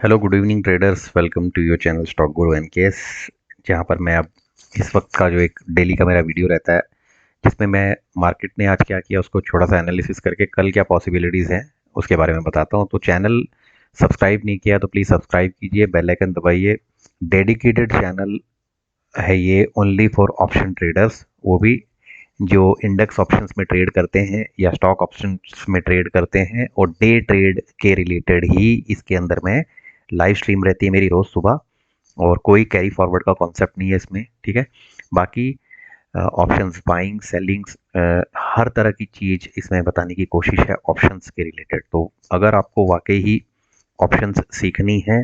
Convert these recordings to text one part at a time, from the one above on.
Hello good evening traders, welcome to your channel stock guru NKS. जहां पर मैं अब इस वक्त का जो एक डेली का मेरा वीडियो रहता है, जिसमें मैं मार्केट ने आज क्या किया उसको थोड़ा सा एनालिसिस करके कल क्या पॉसिबिलिटीज़ हैं उसके बारे में बताता हूं। तो चैनल सब्सक्राइब नहीं किया तो प्लीज़ सब्सक्राइब कीजिए, बेल आइकन दबाइए। डेडिकेटेड चैनल है ये, ओनली फॉर ऑप्शन ट्रेडर्स, वो भी जो इंडेक्स ऑप्शंस में ट्रेड करते हैं या स्टॉक ऑप्शंस में ट्रेड करते हैं, और डे ट्रेड के रिलेटेड ही इसके अंदर में लाइव स्ट्रीम रहती है मेरी रोज़ सुबह। और कोई कैरी फॉरवर्ड का कॉन्सेप्ट नहीं है इसमें, ठीक है। बाकी ऑप्शंस बाइंग सेलिंग्स, हर तरह की चीज़ इसमें बताने की कोशिश है ऑप्शंस के रिलेटेड। तो अगर आपको वाकई ही ऑप्शंस सीखनी है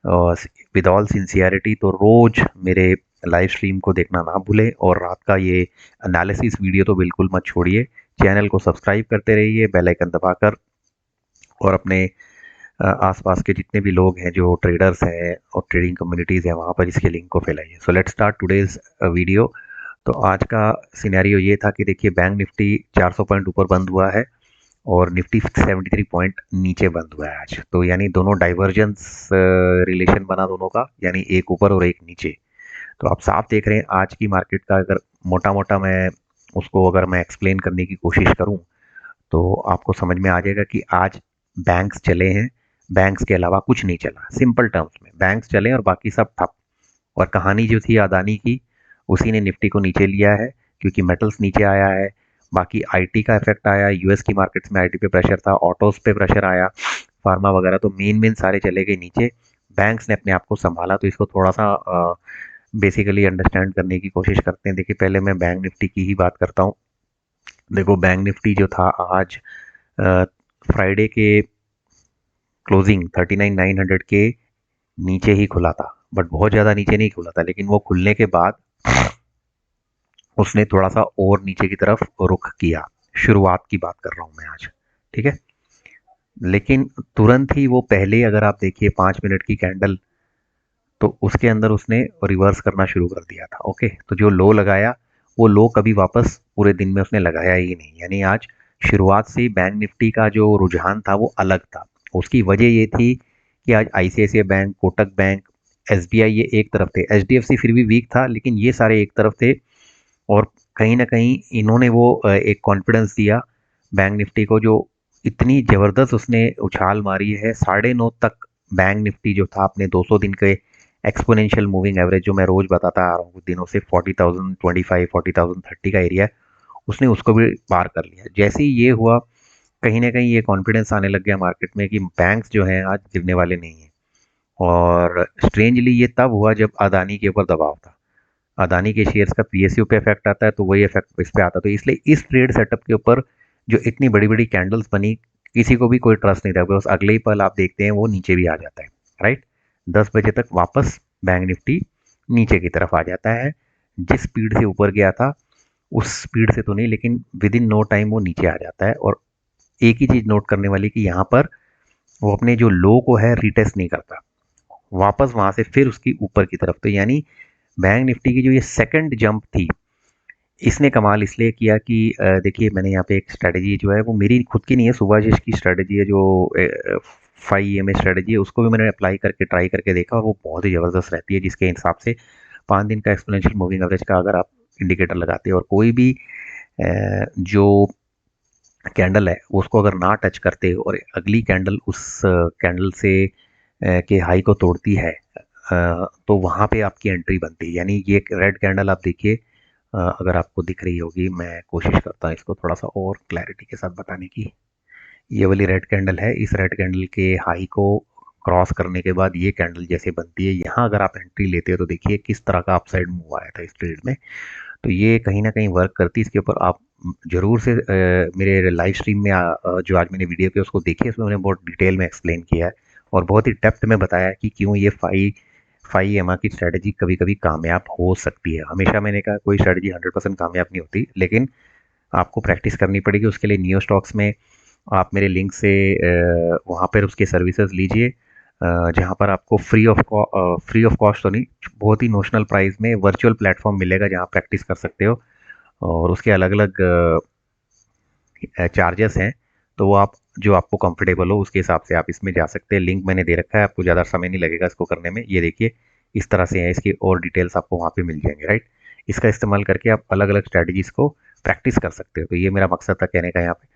विद ऑल सिंसियरिटी, तो रोज मेरे लाइव स्ट्रीम को देखना ना भूलें, और रात का ये एनालिसिस वीडियो तो बिल्कुल मत छोड़िए। चैनल को सब्सक्राइब करते रहिए बेल आइकन दबाकर, और अपने आसपास के जितने भी लोग हैं जो ट्रेडर्स हैं और ट्रेडिंग कम्युनिटीज़ हैं वहाँ पर इसके लिंक को फैलाइए। So let's start today's video. तो आज का सिनेरियो ये था कि देखिए, बैंक निफ्टी 400 पॉइंट ऊपर बंद हुआ है और निफ्टी 73 पॉइंट नीचे बंद हुआ है आज। तो यानी दोनों डाइवर्जेंस रिलेशन बना दोनों का, यानी एक ऊपर और एक नीचे। तो आप साफ देख रहे हैं आज की मार्केट का, अगर मोटा मोटा मैं उसको अगर मैं एक्सप्लेन करने की कोशिश करूं तो आपको समझ में आ जाएगा कि आज बैंक्स चले हैं, बैंक्स के अलावा कुछ नहीं चला। सिंपल टर्म्स में बैंक्स चले और बाकी सब ठप। और कहानी जो थी अदानी की, उसी ने निफ्टी को नीचे लिया है, क्योंकि मेटल्स नीचे आया है। बाकी आईटी का इफेक्ट आया, यूएस की मार्केट्स में आईटी पे प्रेशर था, ऑटोज पे प्रेशर आया, फार्मा वगैरह, तो मेन मेन सारे चले गए नीचे। बैंक्स ने अपने आप को संभाला। तो इसको थोड़ा सा बेसिकली अंडरस्टैंड करने की कोशिश करते हैं। देखिए, पहले मैं बैंक निफ्टी की ही बात करता हूँ। देखो, बैंक निफ्टी जो था आज फ्राइडे के क्लोजिंग 39,900 के नीचे ही खुला था, बट बहुत ज़्यादा नीचे नहीं खुला था। लेकिन वो खुलने के बाद उसने थोड़ा सा और नीचे की तरफ रुख किया। शुरुआत की बात कर रहा हूँ मैं आज, ठीक है। लेकिन तुरंत ही वो पहले अगर आप देखिए 5 मिनट की कैंडल, तो उसके अंदर उसने रिवर्स करना शुरू कर दिया था। ओके, तो जो लो लगाया वो लो कभी वापस पूरे दिन में उसने लगाया ही नहीं। यानी आज शुरुआत से ही बैंक निफ्टी का जो रुझान था वो अलग था। उसकी वजह ये थी कि आज ICICI bank, Kotak bank, SBI ये एक तरफ थे, एचडीएफसी फिर भी वीक था, लेकिन ये सारे एक तरफ थे। और कहीं ना कहीं इन्होंने वो एक कॉन्फिडेंस दिया बैंक निफ्टी को, जो इतनी ज़बरदस्त उसने उछाल मारी है। 9:30 तक बैंक निफ्टी जो था अपने 200 दिन के एक्सपोनेंशियल मूविंग एवरेज, जो मैं रोज बताता आ रहा हूँ कुछ दिनों से, 40,025 40,030 का एरिया, उसने उसको भी पार कर लिया। जैसे ही ये हुआ, कहीं ना कहीं ये कॉन्फिडेंस आने लग गया मार्केट में कि बैंक्स जो हैं आज गिरने वाले नहीं हैं। और स्ट्रेंजली ये तब हुआ जब अदानी के ऊपर दबाव था। अदानी के शेयर्स का पीएसयू पे इफेक्ट आता है, तो वही इफेक्ट इस पे आता है। तो इसलिए इस ट्रेड सेटअप के ऊपर जो इतनी बड़ी बड़ी कैंडल्स बनी, किसी को भी कोई ट्रस्ट नहीं था, बस अगले ही पल आप देखते हैं वो नीचे भी आ जाता है। राइट, 10 बजे तक वापस बैंक निफ्टी नीचे की तरफ आ जाता है। जिस स्पीड से ऊपर गया था उस स्पीड से तो नहीं, लेकिन विद इन नो टाइम वो नीचे आ जाता है। और एक ही चीज नोट करने वाली कि यहाँ पर वो अपने जो लो को है रिटेस्ट नहीं करता, वापस वहां से फिर उसकी ऊपर की तरफ। तो यानी बैंक निफ्टी की जो ये सेकंड जंप थी, इसने कमाल इसलिए किया कि देखिए, मैंने यहाँ पे एक स्ट्रेटजी जो है वो मेरी खुद की नहीं है, सुभाषिश की स्ट्रेटजी है, जो 5 EMA स्ट्रेटजी है। उसको भी मैंने अप्लाई करके ट्राई करके देखा, और वो बहुत ही ज़बरदस्त रहती है। जिसके हिसाब से 5 दिन का एक्सपोनेंशियल मूविंग एवरेज का अगर आप इंडिकेटर लगाते हैं और कोई भी जो कैंडल है उसको अगर ना टच करते और अगली कैंडल उस कैंडल से के हाई को तोड़ती है, तो वहाँ पे आपकी एंट्री बनती है। यानी ये रेड कैंडल आप देखिए, अगर आपको दिख रही होगी, मैं कोशिश करता हूँ इसको थोड़ा सा और क्लैरिटी के साथ बताने की। ये वाली रेड कैंडल है, इस रेड कैंडल के हाई को क्रॉस करने के बाद ये कैंडल जैसे बनती है, यहाँ अगर आप एंट्री लेते हो तो देखिए किस तरह का अपसाइड मूव आया था इस ट्रेड में। तो ये कहीं ना कहीं वर्क करती है। इसके ऊपर आप जरूर से मेरे लाइव स्ट्रीम में जो आज मैंने वीडियो किया उसको देखिए, उसमें मैंने बहुत डिटेल में एक्सप्लेन किया है और बहुत ही डेप्थ में बताया है कि क्यों ये 5 EMA की स्ट्रेटजी कभी कभी कामयाब हो सकती है। हमेशा मैंने कहा कोई स्ट्रेटजी 100% कामयाब नहीं होती, लेकिन आपको प्रैक्टिस करनी पड़ेगी। उसके लिए नियो स्टॉक्स में आप मेरे लिंक से वहाँ पर उसके सर्विसेज लीजिए, जहाँ पर आपको फ्री ऑफ कॉस्ट तो नहीं, बहुत ही नोशनल प्राइस में वर्चुअल प्लेटफॉर्म मिलेगा जहाँ प्रैक्टिस कर सकते हो। और उसके अलग अलग चार्जेस हैं, तो वो आप जो आपको कंफर्टेबल हो उसके हिसाब से आप इसमें जा सकते हैं। लिंक मैंने दे रखा है, आपको ज़्यादा समय नहीं लगेगा इसको करने में। ये देखिए इस तरह से है, इसकी और डिटेल्स आपको वहाँ पे मिल जाएंगे, राइट। इसका इस्तेमाल करके आप अलग अलग स्ट्रैटेजीज को प्रैक्टिस कर सकते हो। तो ये मेरा मकसद था कहने का यहाँ पे।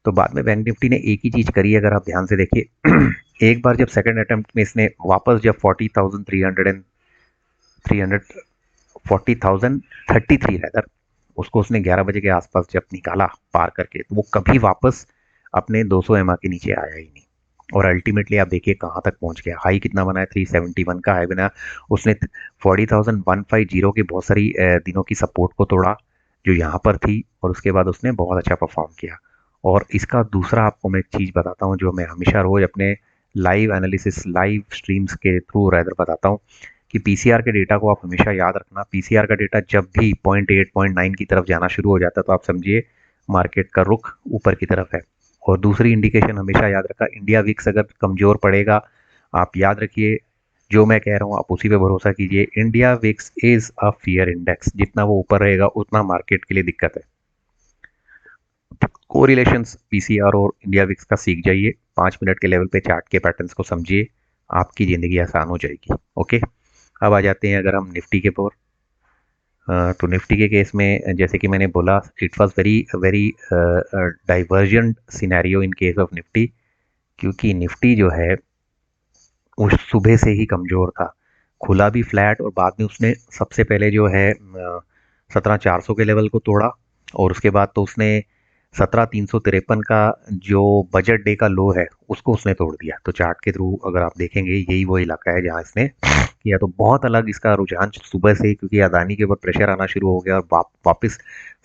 तो बाद में बैंक निफ्टी ने एक ही चीज़ करी है, अगर आप ध्यान से देखिए एक बार जब सेकंड अटेम्प्ट में इसने वापस जब 40,33 रैदर उसको उसने 11 बजे के आसपास जब निकाला पार करके, तो वो कभी वापस अपने 200 एमआ के नीचे आया ही नहीं। और अल्टीमेटली आप देखिए कहाँ तक पहुंच गया, हाई कितना बनाया, 371 का हाई बनाया उसने। 40,150 की बहुत सारी दिनों की सपोर्ट को तोड़ा जो यहाँ पर थी, और उसके बाद उसने बहुत अच्छा परफॉर्म किया। और इसका दूसरा आपको मैं एक चीज़ बताता हूँ जो मैं हमेशा रोज अपने लाइव एनालिसिस लाइव स्ट्रीम्स के थ्रू रैदर बताता हूँ, कि पीसीआर के डेटा को आप हमेशा याद रखना। पीसीआर का डेटा जब भी 0.8 0.9 की तरफ जाना शुरू हो जाता है तो आप समझिए मार्केट का रुख ऊपर की तरफ है। और दूसरी इंडिकेशन हमेशा याद रखा, इंडिया विक्स अगर कमज़ोर पड़ेगा, आप याद रखिए जो मैं कह रहा हूँ आप उसी पे भरोसा कीजिए। India VIX is a fear index, जितना वो ऊपर रहेगा उतना मार्केट के लिए दिक्कत है। कोरिलेशंस पीसीआर और इंडिया विक्स का सीख जाइए, 5 मिनट के लेवल पे चार्ट के पैटर्न्स को समझिए, आपकी ज़िंदगी आसान हो जाएगी। ओके, अब आ जाते हैं अगर हम निफ्टी के पर। तो निफ्टी के केस में जैसे कि मैंने बोला, it was very very divergent scenario in case of Nifty, क्योंकि निफ्टी जो है वो सुबह से ही कमज़ोर था। खुला भी फ्लैट और बाद में उसने सबसे पहले जो है 17,400 के लेवल को तोड़ा, और उसके बाद तो उसने 17,353 का जो बजट डे का लो है उसको उसने तोड़ दिया। तो चार्ट के थ्रू अगर आप देखेंगे यही वो इलाका है जहाँ इसने किया। तो बहुत अलग इसका रुझान सुबह से ही, क्योंकि अदानी के ऊपर प्रेशर आना शुरू हो गया और वापस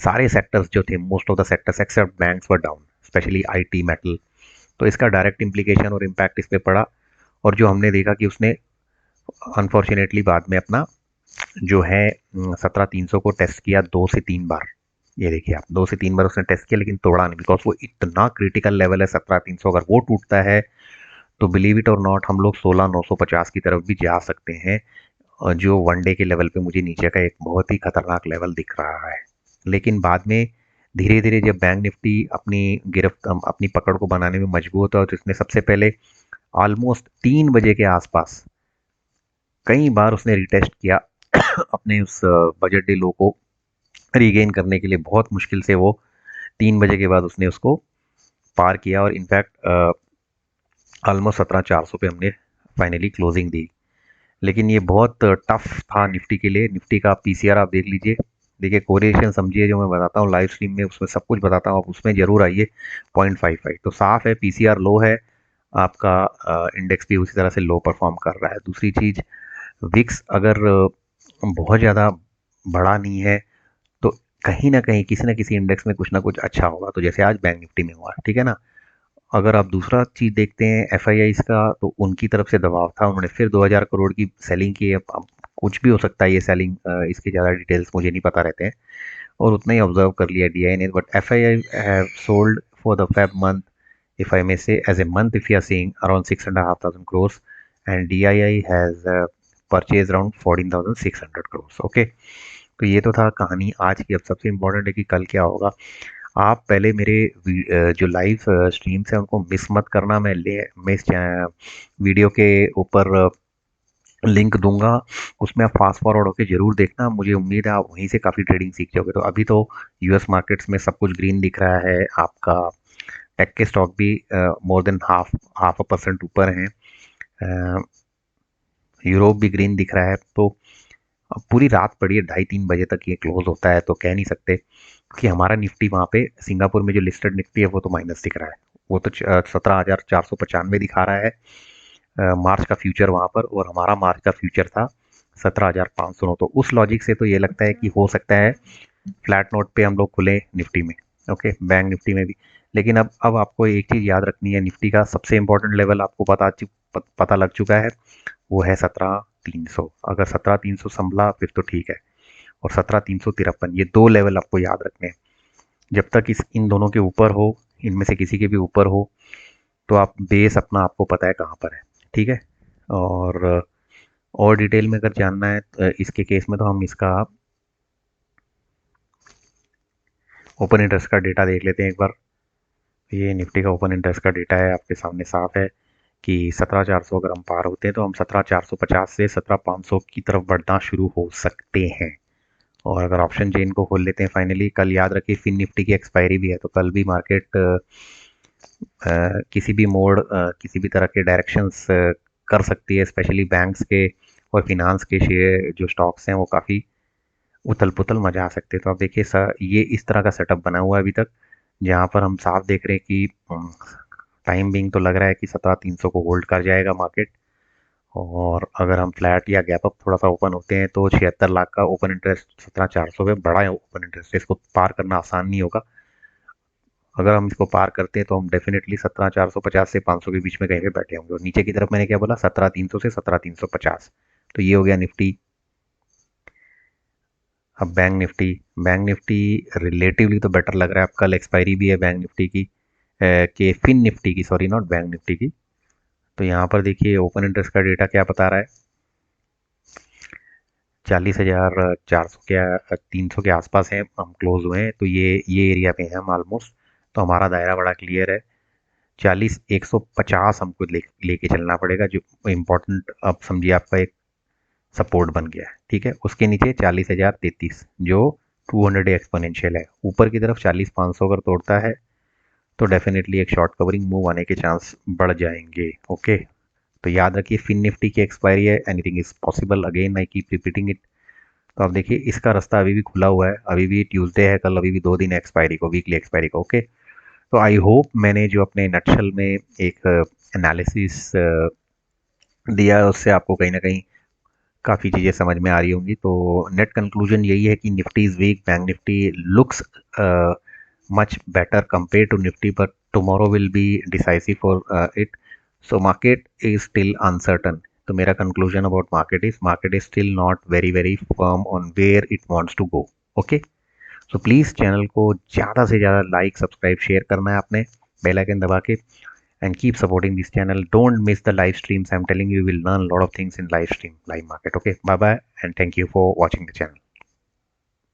सारे सेक्टर्स जो थे, most of the sectors except banks were down, specially IT metal. तो इसका डायरेक्ट इम्प्लीकेशन और इम्पैक्ट इस पे पड़ा। और जो हमने देखा कि उसने अनफॉर्चुनेटली बाद में अपना जो है 17,300 को टेस्ट किया 2 से 3 बार। ये देखिए आप, 2 से 3 बार उसने टेस्ट किया लेकिन तोड़ा नहीं, बिकॉज वो इतना क्रिटिकल लेवल है 17,300। अगर वो टूटता है तो बिलीव इट और नॉट हम लोग 16,950 की तरफ भी जा सकते हैं, जो वन डे के लेवल पे मुझे नीचे का एक बहुत ही खतरनाक लेवल दिख रहा है। लेकिन बाद में धीरे धीरे जब बैंक निफ्टी अपनी गिरफ्त अपनी पकड़ को बनाने में मजबूत हुआ, तो इसने सबसे पहले ऑलमोस्ट 3 बजे के आसपास कई बार उसने रिटेस्ट किया अपने उस बजट डे लो को रीगेन करने के लिए। बहुत मुश्किल से वो 3 बजे के बाद उसने उसको पार किया, और इनफैक्ट ऑलमोस्ट 17,400 पे हमने फाइनली क्लोजिंग दी। लेकिन ये बहुत टफ था निफ्टी के लिए। निफ्टी का पीसीआर आप देख लीजिए, देखिए कोरिलेशन समझिए, जो मैं बताता हूँ लाइव स्ट्रीम में उसमें सब कुछ बताता हूँ, आप उसमें जरूर आइए। 0.55 तो साफ है पीसीआर लो है आपका, इंडेक्स भी उसी तरह से लो परफॉर्म कर रहा है। दूसरी चीज़, विक्स अगर बहुत ज़्यादा बड़ा नहीं है तो कहीं ना किसी इंडेक्स में कुछ ना कुछ अच्छा होगा। तो जैसे आज बैंक निफ्टी में हुआ, ठीक है ना। अगर आप दूसरा चीज़ देखते हैं एफआईआईस का, तो उनकी तरफ से दबाव था, उन्होंने फिर 2,000 करोड़ की सेलिंग की है। अब कुछ भी हो सकता है ये सेलिंग, इसके ज़्यादा डिटेल्स मुझे नहीं पता रहते हैं, और उतना ही ऑब्जर्व कर लिया डीआई ने। But FII have sold for the Feb month, if I may say, as a month, if you are seeing around 6,500 crores, and DII has purchased around 14,600 crores. Okay, तो ये तो था कहानी आज की। अब सबसे इम्पोर्टेंट है कि कल क्या होगा। आप पहले मेरे जो लाइव स्ट्रीम्स हैं उनको मिस मत करना। मैं इस वीडियो के ऊपर लिंक दूंगा, उसमें आप फास्ट फॉरवर्ड होकर जरूर देखना। मुझे उम्मीद है आप वहीं से काफ़ी ट्रेडिंग सीख जाओगे। तो अभी तो यूएस मार्केट्स में सब कुछ ग्रीन दिख रहा है आपका, टेक के स्टॉक भी more than half a percent ऊपर हैं, यूरोप भी ग्रीन दिख रहा है। तो अब पूरी रात पड़ी है, 2:30-3 बजे तक ये क्लोज होता है, तो कह नहीं सकते कि हमारा निफ्टी वहाँ पे सिंगापुर में जो लिस्टेड निफ्टी है वो तो माइनस दिख रहा है। वो तो 17,495 दिखा रहा है मार्च का फ्यूचर वहाँ पर, और हमारा मार्च का फ्यूचर था 17,509। तो उस लॉजिक से तो ये लगता है कि हो सकता है फ्लैट नोट पे हम लोग खुले निफ्टी में। ओके, बैंक निफ्टी में भी। लेकिन अब आपको एक चीज़ याद रखनी है, निफ्टी का सबसे इंपॉर्टेंट लेवल आपको पता लग चुका है, वो है 17,300। अगर 17,300 संभला फिर तो ठीक है, और 17,353, ये दो लेवल आपको याद रखने हैं। जब तक इन दोनों के ऊपर हो, इनमें से किसी के भी ऊपर हो, तो आप बेस अपना आपको पता है कहाँ पर है, ठीक है। और डिटेल में अगर जानना है तो इसके केस में तो हम इसका ओपन इंटरेस्ट का डेटा देख लेते हैं एक बार। ये निफ्टी का ओपन इंटरेस्ट का डेटा है, आपके सामने साफ है कि 17,400 अगर हम पार होते हैं तो हम 17,450 से 17,500 की तरफ बढ़ना शुरू हो सकते हैं। और अगर ऑप्शन चेन को खोल लेते हैं फाइनली, कल याद रखिए फिन निफ्टी की एक्सपायरी भी है, तो कल भी मार्केट किसी भी मोड किसी भी तरह के डायरेक्शंस कर सकती है, स्पेशली बैंक्स के और फिनांस के शेयर जो स्टॉक्स हैं वो काफ़ी उथल पुथल मचा आ सकते हैं। तो आप देखिए सर, ये इस तरह का सेटअप बना हुआ है अभी तक, जहाँ पर हम साफ देख रहे हैं कि टाइम बिंग तो लग रहा है कि 17,300 को होल्ड कर जाएगा मार्केट। और अगर हम फ्लैट या गैप अप थोड़ा सा ओपन होते हैं तो 76 लाख का ओपन इंटरेस्ट 17,400 पे बड़ा ओपन इंटरेस्ट है, इसको पार करना आसान नहीं होगा। अगर हम इसको पार करते हैं तो हम डेफिनेटली 17,450 से 500 के बीच में कहीं पे बैठे होंगे। और नीचे की तरफ मैंने क्या बोला, 17,300 से 17,350। तो ये हो गया निफ्टी। अब बैंक निफ्टी रिलेटिवली तो बेटर लग रहा है। अब कल एक्सपायरी भी है बैंक निफ्टी की, के फिन निफ्टी की, सॉरी नॉट बैंक निफ्टी की। तो यहाँ पर देखिए ओपन इंटरेस्ट का डेटा क्या बता रहा है, 40,400 के 300 के आसपास है, हम क्लोज हुए हैं। तो ये एरिया पे हैं हम ऑलमोस्ट। तो हमारा दायरा बड़ा क्लियर है। 40,150 हमको लेके चलना पड़ेगा, जो इम्पोर्टेंट अब समझिए आपका एक सपोर्ट बन गया है। ठीक है, उसके नीचे 40,033 जो 200 एक्सपोनेंशियल है। ऊपर की तरफ 40,500 अगर तोड़ता है तो डेफिनेटली एक शॉर्ट कवरिंग मूव आने के चांस बढ़ जाएंगे। ओके, तो याद रखिए फिन निफ्टी की एक्सपायरी है, anything is possible, again I keep repeating it. तो आप देखिए इसका रास्ता अभी भी खुला हुआ है, अभी भी ट्यूसडे है, कल अभी भी 2 दिन है एक्सपायरी को, वीकली एक्सपायरी को। ओके, तो आई होप मैंने जो अपने नटशल में एक एनालिसिस दिया है उससे आपको कहीं ना कहीं काफ़ी चीज़ें समझ में आ रही होंगी। तो नेट कंक्लूजन यही है कि Nifty is weak, bank Nifty looks much better compare to Nifty, but tomorrow will be decisive for it. So market is still uncertain. तो मेरा conclusion about market is still not very very firm on where it wants to go. Okay, so please channel को ज़्यादा से ज़्यादा like subscribe share करना है आपने, bell icon दबा के, and keep supporting this channel. Don't miss the live streams. I'm telling you, you will learn a lot of things in live stream, live market. Okay, bye bye, and thank you for watching the channel.